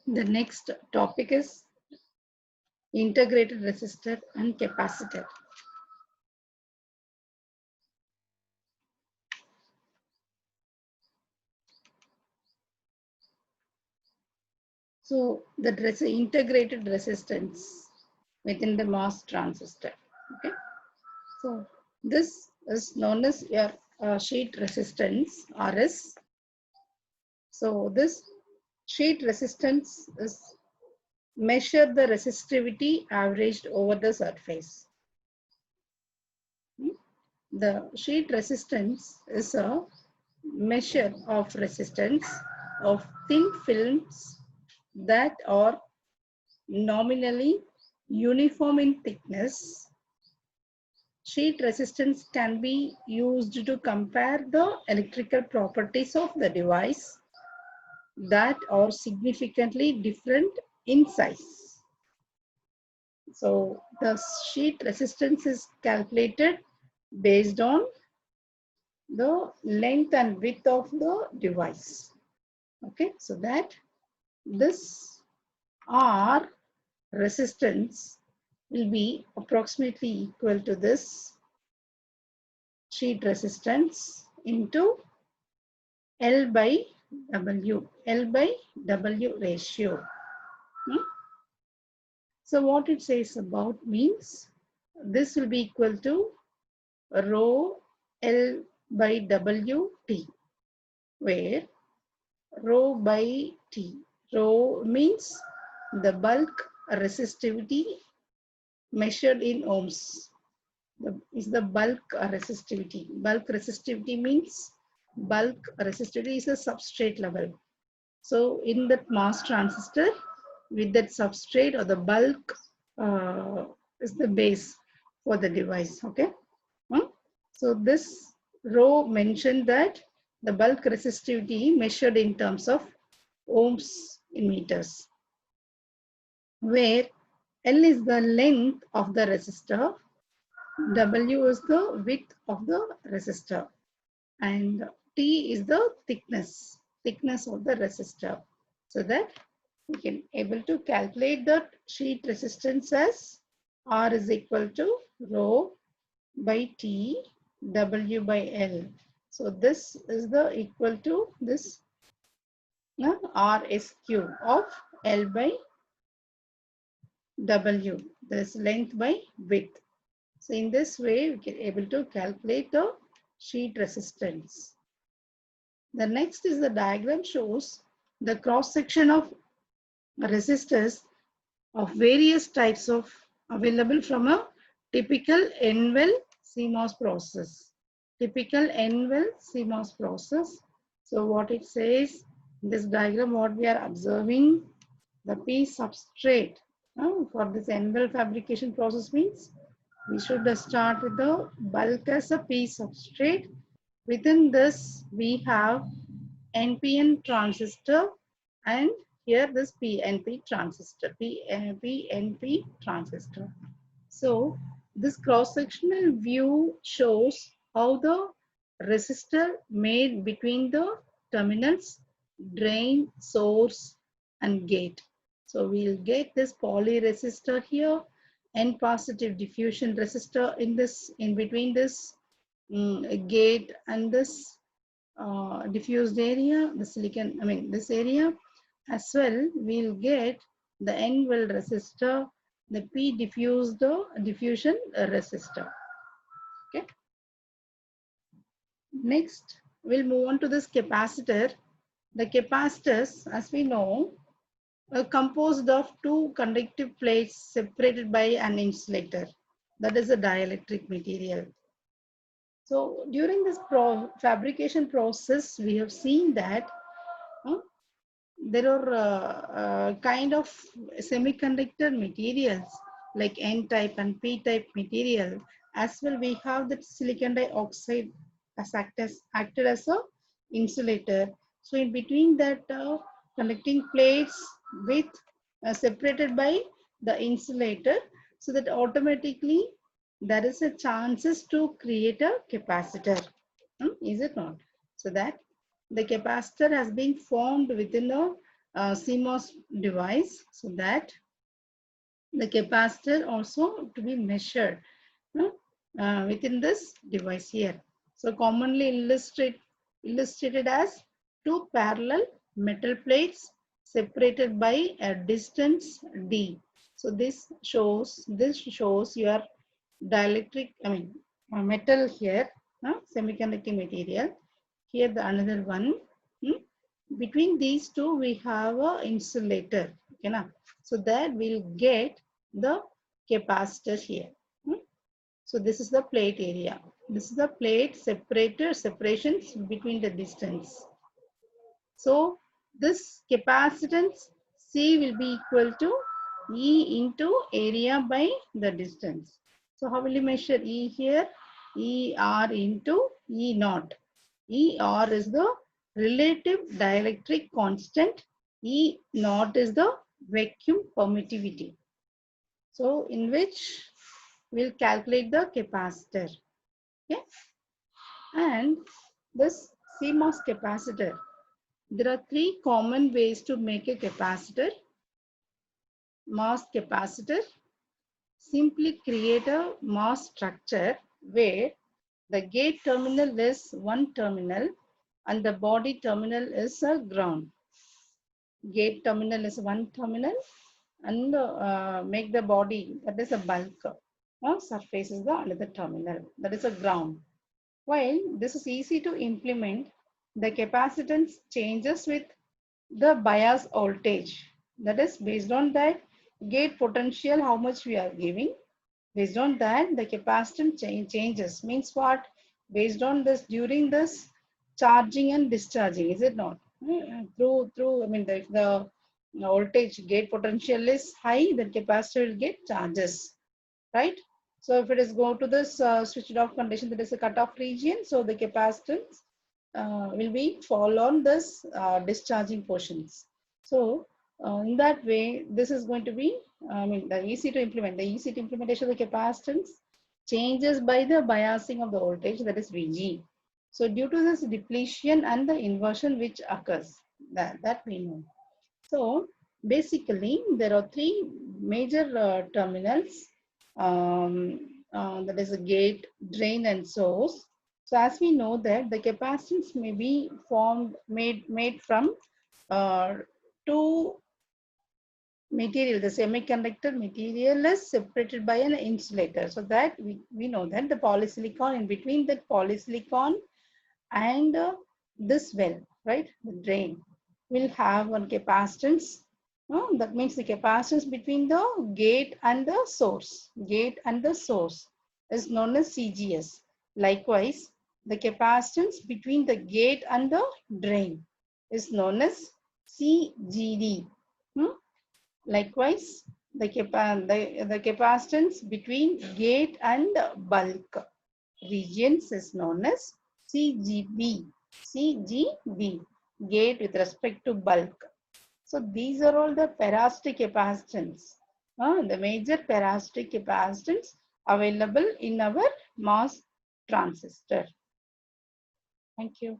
The next topic is integrated resistor and capacitor. So the integrated resistance within the MOS transistor. Okay. So this is known as your sheet resistance, RS. So this sheet resistance is measure the resistivity averaged over the surface. The sheet resistance is a measure of resistance of thin films that are nominally uniform in thickness. Sheet resistance can be used to compare the electrical properties of the device that are significantly different in size. So the sheet resistance is calculated based on the length and width of the device. Okay, so that this R resistance will be approximately equal to this sheet resistance into L by W ratio. So what it says about means this will be equal to rho L by W T, where rho by T. Rho means the bulk resistivity measured in ohms. Is the bulk resistivity. Bulk resistivity means bulk resistivity is a substrate level. So in that MOS transistor, with that substrate or the bulk is the base for the device. Okay. So this row mentioned that the bulk resistivity measured in terms of ohms in meters, where L is the length of the resistor, W is the width of the resistor, and T is the thickness of the resistor. So that we can able to calculate the sheet resistance as R is equal to rho by T W by L. So this is the equal to this RSQ of L by W. This length by width. So in this way, we can able to calculate the sheet resistance. The next is the diagram shows the cross section of resistors of various types of available from a typical N-well CMOS process. Typical N-well CMOS process. So what it says, in this diagram, what we are observing, the P substrate for this N-well fabrication process means we should start with the bulk as a P substrate. Within this, we have NPN transistor and here this PNP transistor, PNP transistor. So this cross-sectional view shows how the resistor made between the terminals, drain, source and gate. So we'll get this poly resistor here and positive diffusion resistor in this, in between this gate and this diffused area, the silicon, this area as well. We'll get the N-well resistor, the P diffusion resistor. Okay. Next, we'll move on to this capacitor. The capacitors, as we know, are composed of two conductive plates separated by an insulator. That is a dielectric material. So during this fabrication process, we have seen that there are kind of semiconductor materials like N-type and P-type material. As well, we have that silicon dioxide as acted as a insulator. So in between that connecting plates with separated by the insulator, so that automatically there is a chances to create a capacitor. Is it not? So that the capacitor has been formed within a CMOS device, so that the capacitor also to be measured within this device here. So commonly illustrated as two parallel metal plates separated by a distance d. So this shows your dielectric, metal here, semiconducting material. Here the another one. Between these two we have a insulator. Okay, na? So that we'll get the capacitor here. So this is the plate area. This is the plate separations between the distance. So this capacitance C will be equal to E into area by the distance. So how will you measure E here? ER into E naught. ER is the relative dielectric constant. E naught is the vacuum permittivity. So in which we'll calculate the capacitor. Okay. And this CMOS capacitor. There are three common ways to make a capacitor. MOS capacitor. Simply create a MOS structure where the gate terminal is one terminal and the body terminal is a ground. Gate terminal is one terminal and make the body, that is a bulk. Surface is the another terminal, that is a ground. While this is easy to implement, the capacitance changes with the bias voltage. That is based on that gate potential, how much we are giving. Based on that, the capacitance changes. Means what? Based on this, during this charging and discharging, is it not? If the voltage gate potential is high, the capacitor will get charges, right? So if it is go to this switched off condition, that is a cutoff region, so the capacitance will be fall on this discharging portions. So in that way, this is going to be, the easy to implement. The easy to implementation of the capacitance changes by the biasing of the voltage, that is VG. So due to this depletion and the inversion which occurs, that we know. So basically, there are three major terminals. That is a gate, drain, and source. So as we know that the capacitance may be made from two material. The semiconductor material is separated by an insulator. So that we know that the polysilicon, in between that polysilicon and this well, right, the drain, will have one capacitance. That means the capacitance between the gate and the source. Gate and the source is known as CGS. Likewise, the capacitance between the gate and the drain is known as CGD. Likewise, the capacitance between gate and bulk regions is known as CGB. CGB, gate with respect to bulk. So these are all the parasitic capacitance, the major parasitic capacitance available in our MOS transistor. Thank you.